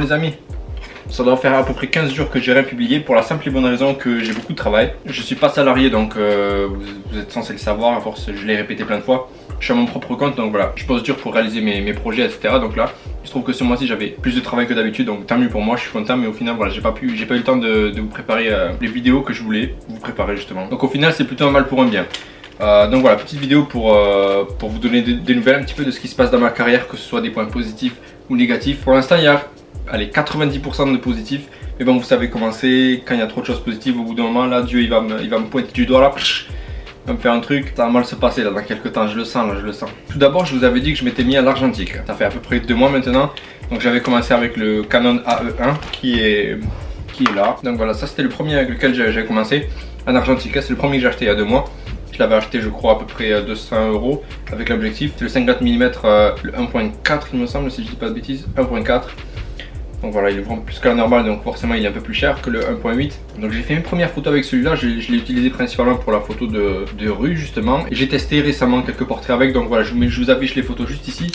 les amis, ça doit faire à peu près 15 jours que j'ai rien publié pour la simple et bonne raison que j'ai beaucoup de travail. Je suis pas salarié donc vous êtes censé le savoir, à force je l'ai répété plein de fois. Je suis à mon propre compte donc voilà, je pose dur pour réaliser mes projets etc. Donc là, il se trouve que ce mois-ci j'avais plus de travail que d'habitude donc tant mieux pour moi, je suis content mais au final voilà, j'ai pas eu le temps de vous préparer les vidéos que je voulais vous préparer justement. Donc au final c'est plutôt un mal pour un bien. Donc voilà, petite vidéo pour vous donner des nouvelles un petit peu de ce qui se passe dans ma carrière, que ce soit des points positifs ou négatifs. Pour l'instant il y a allez, 90% de positifs, mais bon vous savez comment c'est, quand il y a trop de choses positives au bout d'un moment là, Dieu il va me pointer du doigt là, il va me faire un truc, ça va mal se passer là dans quelques temps, je le sens là, je le sens. Tout d'abord je vous avais dit que je m'étais mis à l'argentique, ça fait à peu près 2 mois maintenant, donc j'avais commencé avec le Canon AE1 qui est là. Donc voilà, ça c'était le premier avec lequel j'ai commencé en argentique, c'est le premier que j'ai acheté il y a 2 mois. Je l'avais acheté je crois à peu près 200 € avec l'objectif. C'est le 50 mm, le 1.4 il me semble si je dis pas de bêtises, 1.4. Donc voilà, il est vraiment plus que la normale donc forcément il est un peu plus cher que le 1.8. Donc j'ai fait mes premières photos avec celui-là, je l'ai utilisé principalement pour la photo de rue justement. Et j'ai testé récemment quelques portraits avec, donc voilà je vous affiche les photos juste ici.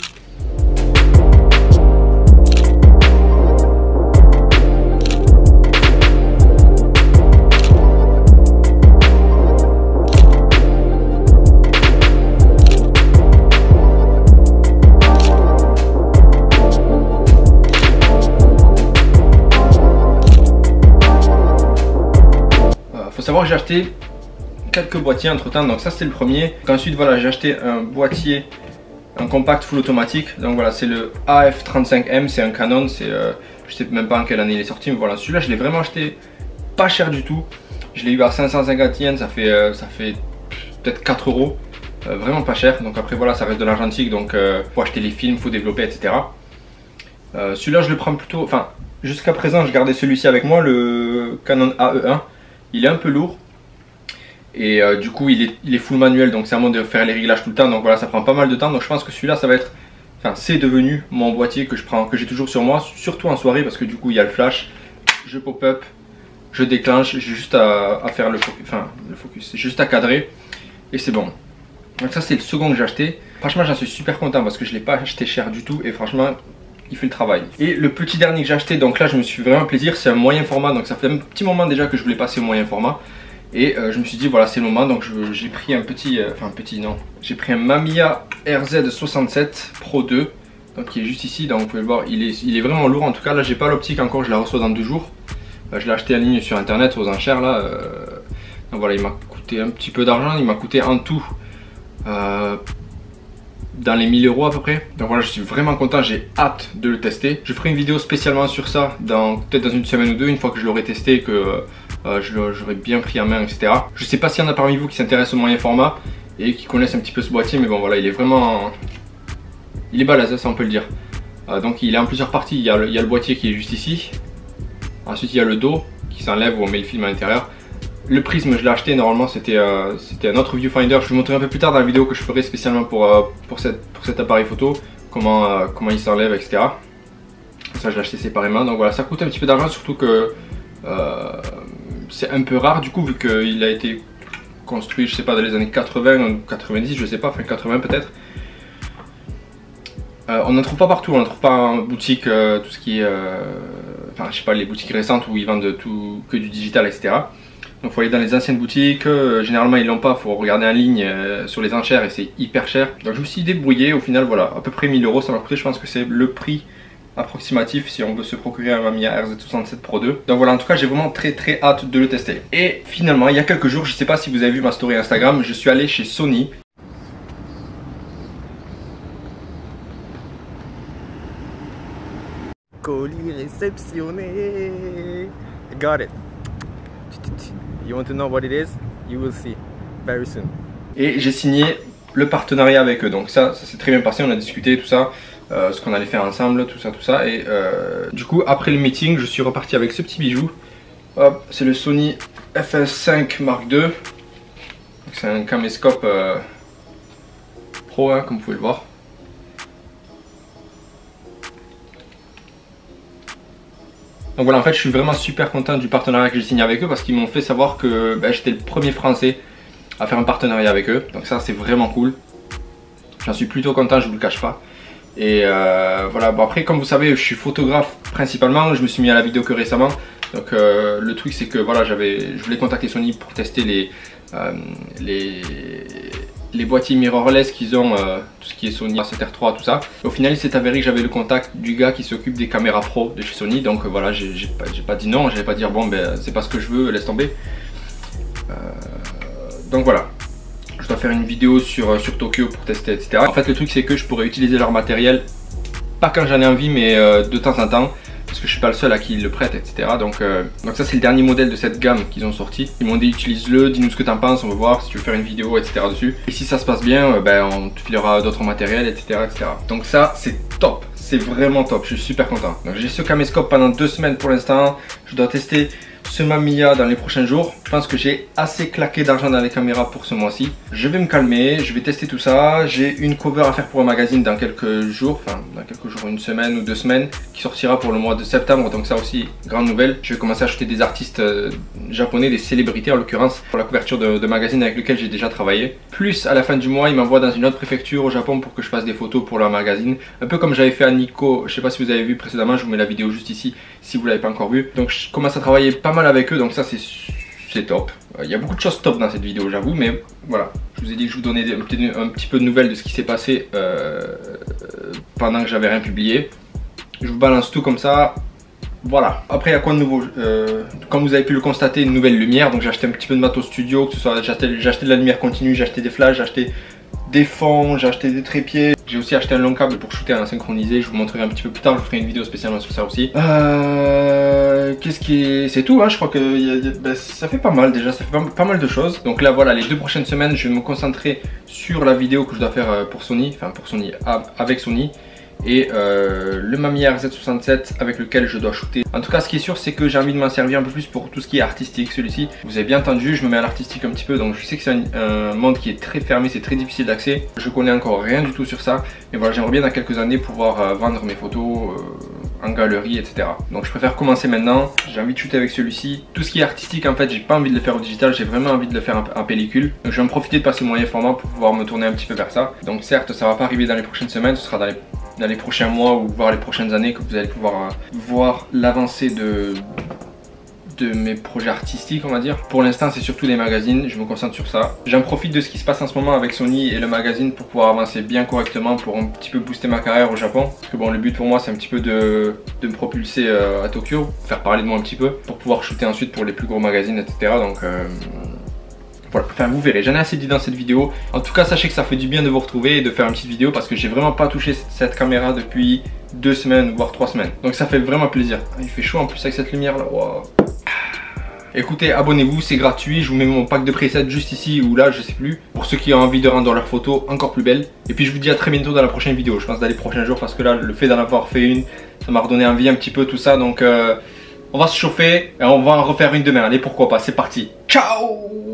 Savoir que j'ai acheté quelques boîtiers entre temps, donc ça c'était le premier. Ensuite voilà, j'ai acheté un boîtier, un compact full automatique, donc voilà c'est le AF35M, c'est un Canon, c'est je sais même pas en quelle année il est sorti, mais voilà celui-là je l'ai vraiment acheté pas cher du tout. Je l'ai eu à 550 yens, ça fait peut-être 4 €, vraiment pas cher. Donc après voilà, ça reste de l'argentique, donc faut acheter les films, faut développer etc. Celui-là je le prends plutôt, enfin jusqu'à présent je gardais celui-ci avec moi, le Canon AE1. Il est un peu lourd et du coup il est full manuel, donc c'est à moi de faire les réglages tout le temps, donc voilà ça prend pas mal de temps. Donc je pense que celui-là ça va être, enfin c'est devenu mon boîtier que je prends, que j'ai toujours sur moi, surtout en soirée parce que du coup il y a le flash, je pop-up, je déclenche, j'ai juste à faire le focus, c'est juste à cadrer et c'est bon. Donc ça c'est le second que j'ai acheté. Franchement j'en suis super content parce que je l'ai pas acheté cher du tout et franchement il fait le travail. Et le petit dernier que j'ai acheté, donc là je me suis vraiment plaisir, c'est un moyen format, donc ça fait un petit moment déjà que je voulais passer au moyen format. Et je me suis dit voilà c'est le moment, donc j'ai pris un petit, j'ai pris un Mamiya RZ67 Pro 2, donc qui est juste ici, donc vous pouvez le voir, il est vraiment lourd en tout cas. Là j'ai pas l'optique encore, je la reçois dans 2 jours. Je l'ai acheté en ligne sur internet aux enchères là, donc voilà il m'a coûté un petit peu d'argent, il m'a coûté en tout dans les 1000 € à peu près. Donc voilà je suis vraiment content, j'ai hâte de le tester. Je ferai une vidéo spécialement sur ça peut-être dans une semaine ou deux, une fois que je l'aurai testé, que j'aurai bien pris en main etc. Je sais pas s'il y en a parmi vous qui s'intéressent au moyen format et qui connaissent un petit peu ce boîtier, mais bon voilà il est vraiment, il est balèze ça on peut le dire. Donc il est en plusieurs parties, il y a le boîtier qui est juste ici, ensuite il y a le dos qui s'enlève où on met le film à l'intérieur. Le prisme je l'ai acheté, normalement c'était un autre viewfinder, je vous montrerai un peu plus tard dans la vidéo que je ferai spécialement pour cet appareil photo, comment il s'enlève etc. Ça je l'ai acheté séparément, donc voilà ça coûte un petit peu d'argent, surtout que c'est un peu rare du coup vu qu'il a été construit je sais pas dans les années 80 ou 90 je sais pas, enfin 80 peut-être. On n'en trouve pas partout, on n'en trouve pas en boutique, tout ce qui est, enfin je sais pas les boutiques récentes où ils vendent tout, que du digital etc. Donc il faut aller dans les anciennes boutiques, généralement ils l'ont pas, il faut regarder en ligne sur les enchères et c'est hyper cher. Donc je me suis débrouillé, au final voilà, à peu près 1000 € ça m'a coûté, je pense que c'est le prix approximatif si on veut se procurer un Mamiya RZ67 Pro 2. Donc voilà, en tout cas j'ai vraiment très hâte de le tester. Et finalement il y a quelques jours, je sais pas si vous avez vu ma story Instagram, je suis allé chez Sony. Colis réceptionné. Got it. You want to know what it is? You will see very soon. Et j'ai signé le partenariat avec eux, donc ça s'est très bien passé, on a discuté tout ça, ce qu'on allait faire ensemble, tout ça, et du coup après le meeting je suis reparti avec ce petit bijou. Hop, c'est le Sony FS5 Mark II, c'est un caméscope pro hein, comme vous pouvez le voir. Donc voilà, en fait je suis vraiment super content du partenariat que j'ai signé avec eux parce qu'ils m'ont fait savoir que j'étais le premier français à faire un partenariat avec eux. Donc ça c'est vraiment cool. J'en suis plutôt content, je vous le cache pas. Et voilà, bon après comme vous savez je suis photographe principalement, je me suis mis à la vidéo que récemment. Donc le truc c'est que voilà, je voulais contacter Sony pour tester les boîtiers mirrorless qu'ils ont, tout ce qui est Sony A7R3, tout ça. Au final il s'est avéré que j'avais le contact du gars qui s'occupe des caméras pro de chez Sony. Donc voilà, j'ai pas dit non, j'allais pas dire bon ben c'est pas ce que je veux, laisse tomber. Donc voilà, je dois faire une vidéo sur Tokyo pour tester, etc. En fait le truc c'est que je pourrais utiliser leur matériel, pas quand j'en ai envie mais de temps en temps, parce que je suis pas le seul à qui ils le prête, etc. Donc ça c'est le dernier modèle de cette gamme qu'ils ont sorti. Ils m'ont dit utilise-le, dis-nous ce que t'en penses, on va voir si tu veux faire une vidéo, etc. dessus. Et si ça se passe bien, ben, on te filera d'autres matériels, etc., etc. Donc ça c'est top, c'est vraiment top, je suis super content. Donc j'ai ce caméscope pendant 2 semaines pour l'instant, je dois tester ce Mamiya dans les prochains jours. Je pense que j'ai assez claqué d'argent dans les caméras pour ce mois-ci. Je vais me calmer, je vais tester tout ça. J'ai une cover à faire pour un magazine dans quelques jours, enfin dans quelques jours, 1 semaine ou 2 semaines, qui sortira pour le mois de septembre. Donc ça aussi, grande nouvelle. Je vais commencer à acheter des artistes japonais, des célébrités en l'occurrence, pour la couverture de magazines avec lesquels j'ai déjà travaillé. Plus à la fin du mois, ils m'envoient dans une autre préfecture au Japon pour que je fasse des photos pour leur magazine. Un peu comme j'avais fait à Nikko, je sais pas si vous avez vu précédemment, je vous mets la vidéo juste ici si vous l'avez pas encore vu. Donc je commence à travailler pas mal avec eux, donc ça c'est top. Il y a beaucoup de choses top dans cette vidéo j'avoue, mais voilà, je vous ai dit que je vous donnais un petit peu de nouvelles de ce qui s'est passé pendant que j'avais rien publié. Je vous balance tout comme ça. Voilà, après il y a quoi de nouveau, comme vous avez pu le constater, une nouvelle lumière. Donc j'ai acheté un petit peu de matos studio, que ce soit j'ai acheté de la lumière continue, j'ai acheté des flashs, j'ai acheté des fonds, j'ai acheté des trépieds. J'ai aussi acheté un long câble pour shooter en synchronisé, je vous montrerai un petit peu plus tard, je vous ferai une vidéo spécialement sur ça aussi. Qu'est-ce qui est... C'est tout, hein, je crois que ben, ça fait pas mal déjà, ça fait pas mal de choses. Donc là voilà, les 2 prochaines semaines, je vais me concentrer sur la vidéo que je dois faire pour Sony, enfin pour Sony, avec Sony. Et le Mamiya RZ67 avec lequel je dois shooter. En tout cas ce qui est sûr c'est que j'ai envie de m'en servir un peu plus pour tout ce qui est artistique. Celui-ci, vous avez bien entendu, je me mets à l'artistique un petit peu. Donc je sais que c'est un monde qui est très fermé, c'est très difficile d'accès. Je connais encore rien du tout sur ça. Mais voilà, j'aimerais bien dans quelques années pouvoir vendre mes photos en galerie, etc. Donc je préfère commencer maintenant. J'ai envie de shooter avec celui-ci. Tout ce qui est artistique en fait, j'ai pas envie de le faire au digital, j'ai vraiment envie de le faire en pellicule. Donc je vais en profiter de passer au moyen format pour pouvoir me tourner un petit peu vers ça. Donc certes ça va pas arriver dans les prochaines semaines, ce sera dans les prochains mois ou voire les prochaines années que vous allez pouvoir voir l'avancée de mes projets artistiques, on va dire. Pour l'instant c'est surtout des magazines, je me concentre sur ça. J'en profite de ce qui se passe en ce moment avec Sony et le magazine pour pouvoir avancer bien correctement, pour un petit peu booster ma carrière au Japon. Parce que bon, le but pour moi c'est un petit peu de me propulser à Tokyo, faire parler de moi un petit peu, pour pouvoir shooter ensuite pour les plus gros magazines, etc. Donc voilà, enfin vous verrez, j'en ai assez dit dans cette vidéo. En tout cas sachez que ça fait du bien de vous retrouver et de faire une petite vidéo, parce que j'ai vraiment pas touché cette caméra depuis 2 semaines voire 3 semaines. Donc ça fait vraiment plaisir. Il fait chaud en plus avec cette lumière là, wow. Écoutez, abonnez-vous, c'est gratuit, je vous mets mon pack de presets juste ici ou là, je sais plus, pour ceux qui ont envie de rendre leurs photos encore plus belles. Et puis je vous dis à très bientôt dans la prochaine vidéo, je pense dans les prochains jours, parce que là le fait d'en avoir fait une, ça m'a redonné envie un petit peu tout ça. Donc on va se chauffer et on va en refaire une demain, allez pourquoi pas, c'est parti, ciao.